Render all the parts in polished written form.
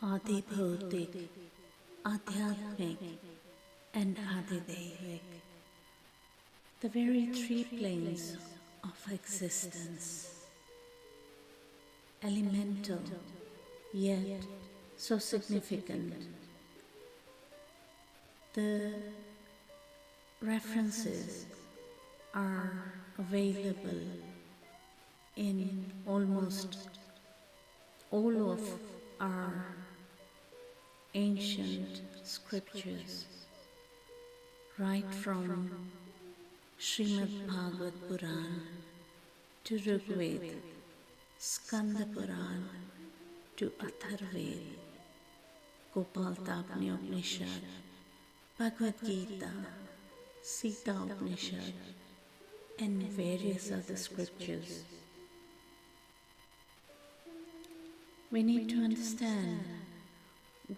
ADHIBHAUTIK, ADHYATMIK and ADHIDAIVIK, the very three planes of existence, elemental yet so significant. The references are available in almost all of our ancient scriptures, right from Srimad Purana to Rigveda, Skanda Purana to Atharveda, Gopaltapani Upanishad, Bhagavad Gita, Sita Upanishad, and various other scriptures. We need to understand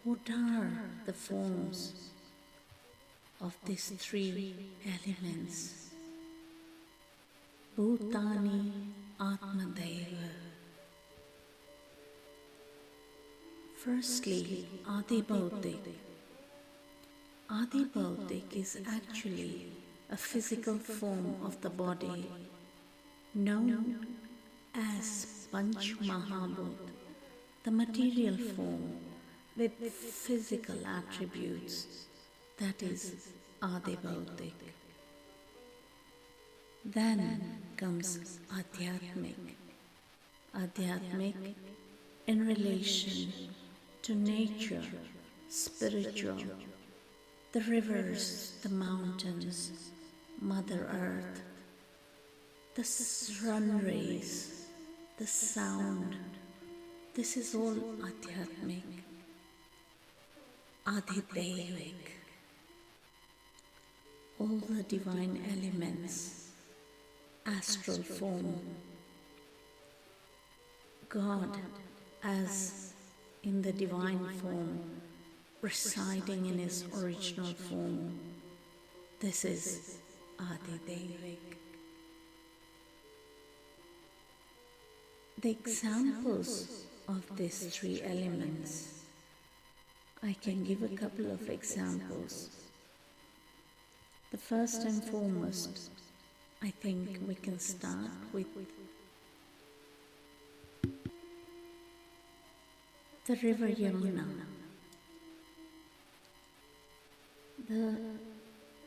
what are the forms of these three elements. Bhutani Atmadeva. Firstly, ADHIBHAUTIK. ADHIBHAUTIK is actually a physical form of the body known as Panch Mahabhut, the material form with physical attributes, that is ADHIBHAUTIK. Then comes Adhyatmik. Adhyatmik in relation to nature, spiritual, the rivers, the mountains, Mother Earth, the sun rays, the sound. This is all Adhyatmik. ADHIDAIVIK, all the divine elements, astral form, God as in the divine form, residing in His original form. This is ADHIDAIVIK. The examples of these three elements, I can give a couple of examples. The first and foremost, I think we can start with the river Yamuna. The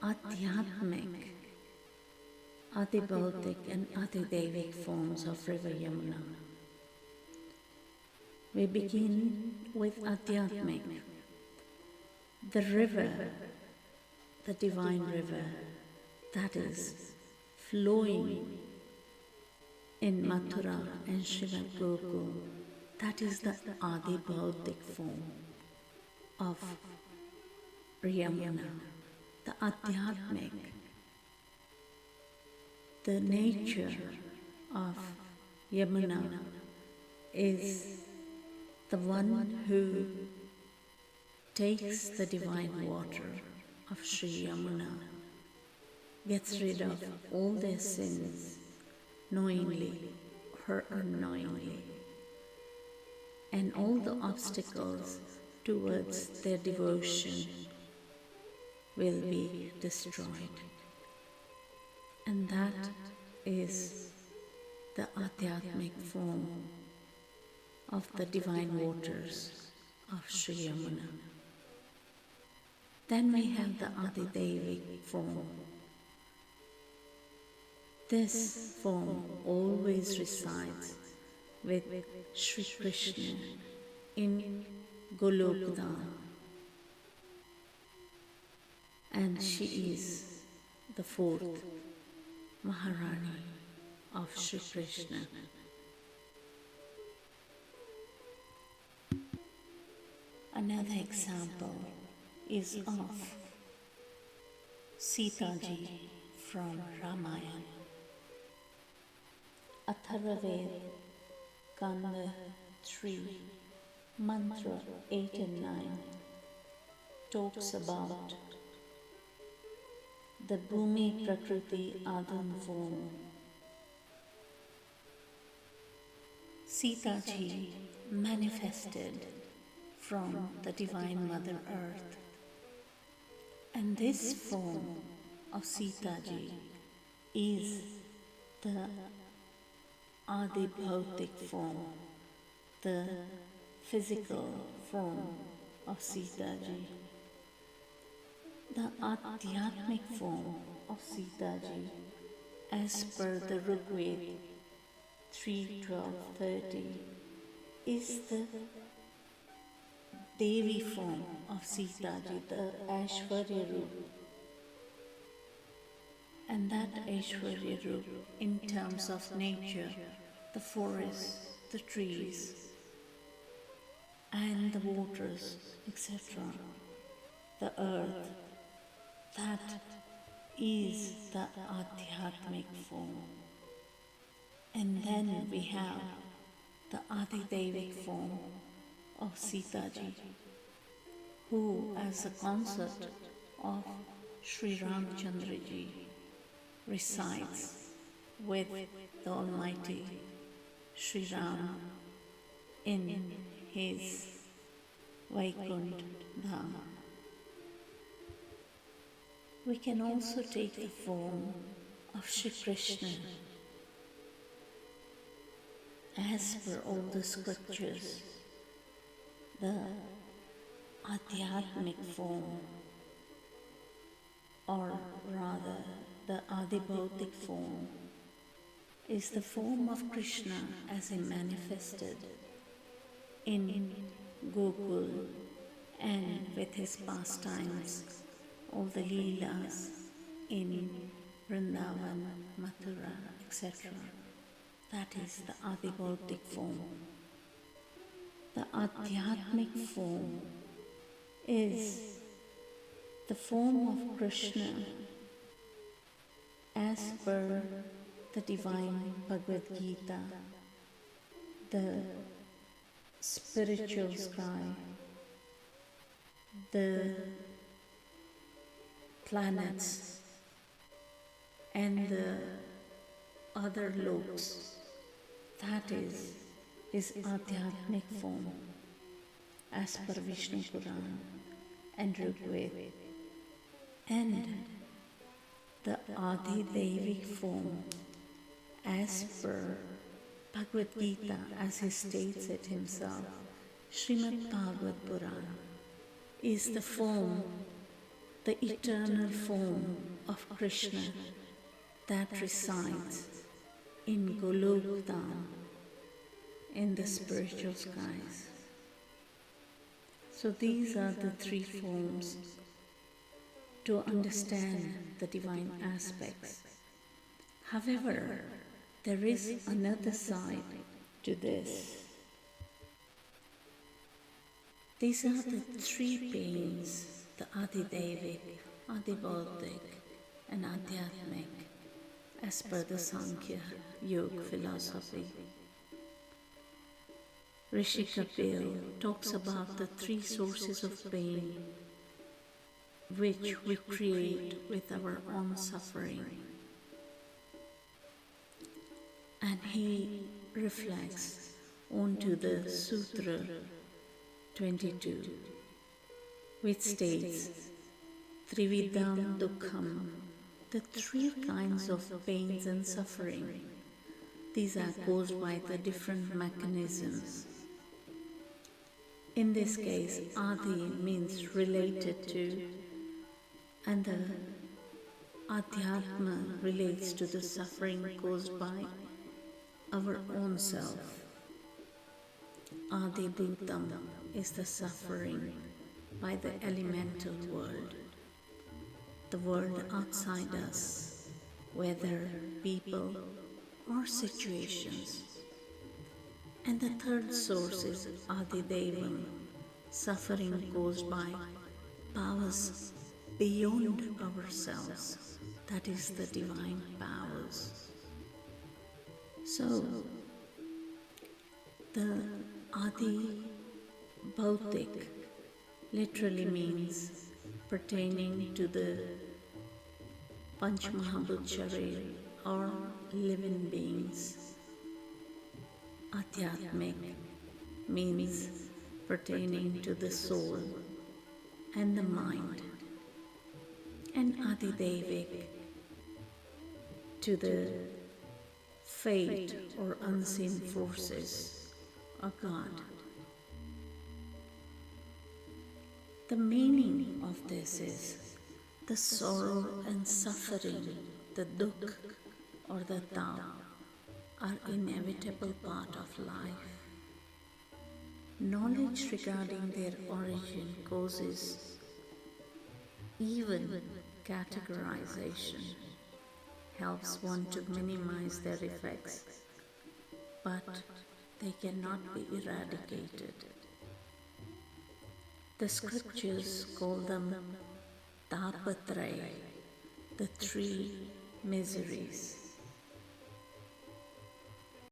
Adhyatmik, ADHIBHAUTIK and ADHIDAIVIK forms of river Yamuna. We begin with Adhyatmik, the river, the divine river that is flowing in Mathura and Srimad Gokul. That is the ADHIBHAUTIK form of Yamuna. The Adhyatmik, the nature of Yamuna is the one who takes the divine water of Sri Yamuna, gets rid of all their sins, knowingly or unknowingly, and all the obstacles towards their devotion will be destroyed. And that is the Adhyatmik form of the divine waters of Sri Yamuna. Then we have the ADHIDAIVIK form. This form always resides with Sri Krishna in Golokdhan, and she is the fourth Maharani of Sri Krishna. Another example is of Sita ji from Ramayana. Atharvaveda, Kanda 3, Mantra 8 and 9 talks about the Bhumi Prakriti Adam form. Sita ji manifested from the Divine Mother Earth. And this form of Sitaji is the ADHIBHAUTIK form, the physical form of Sitaji. The Adhyatmic form of Sitaji, as per the Rigveda 3:12-30, is the Devi form of Sitaji, the Aishwarya Roop. And that Aishwarya Roop, in terms of nature, the forests, the trees, and the waters, etc., the earth, that is the Adhyatmic form. And then we have the Adhidaivic form of Sitaji, who, as a consort of Sri Ramchandraji, resides with the Almighty Sri Ram in his Vaikuntha Dham. We can also take the form of Shri Krishna, as per all the scriptures, the Adhyatmic form, or rather the ADHIBHAUTIK form, is the form of Krishna as he manifested in Gokul and with his pastimes, all the Leelas in Vrindavan, Mathura, etc. That is the ADHIBHAUTIK form. The Adhyatmic form is the form of Krishna as per the divine Bhagavad Gita, the spiritual sky, the planets, and the other loks. That is his Adhyatmic form, as per Vishnu Purana and Rigveda. And the Adhidaivic form, as per Bhagavad Gita, as he states it himself, Srimad Bhagavad Purana, is the form, the eternal form of Krishna that resides in Golokdham, in the spiritual skies. So these are the three forms to understand the divine aspects. However, there is another side to this. These are the three beings, the Adhidaivic, Adhibhautik, and Adhyatmic, as per the Sankhya Yoga philosophy. Rishi Kapil talks about the three sources of pain which we create with our own suffering. And he reflects onto the Sutra 22, which states, Trividha Dukham, the three kinds of pains and suffering. These are caused by the different mechanisms. In this case, Adi means related to, and the Adhyatma relates to the suffering caused by our own self. Adi Bhutam is the suffering by the elemental world, the world outside us, whether people or situations. And the third source is Adidevam, suffering caused by powers beyond ourselves, that is the divine powers. So, the Adhibhautik literally means pertaining to the Panch Mahabhut Sharir or living beings. Adhyatmic means pertaining to the soul and the mind, and Adhidevik to the fate or unseen forces of God. The meaning of this is the sorrow and suffering, the Dukha or the Tao, are inevitable part of life. Knowledge regarding their origin causes even categorization, helps one to minimize their effects, but they cannot be eradicated. The scriptures call them Tapatraya, the three miseries.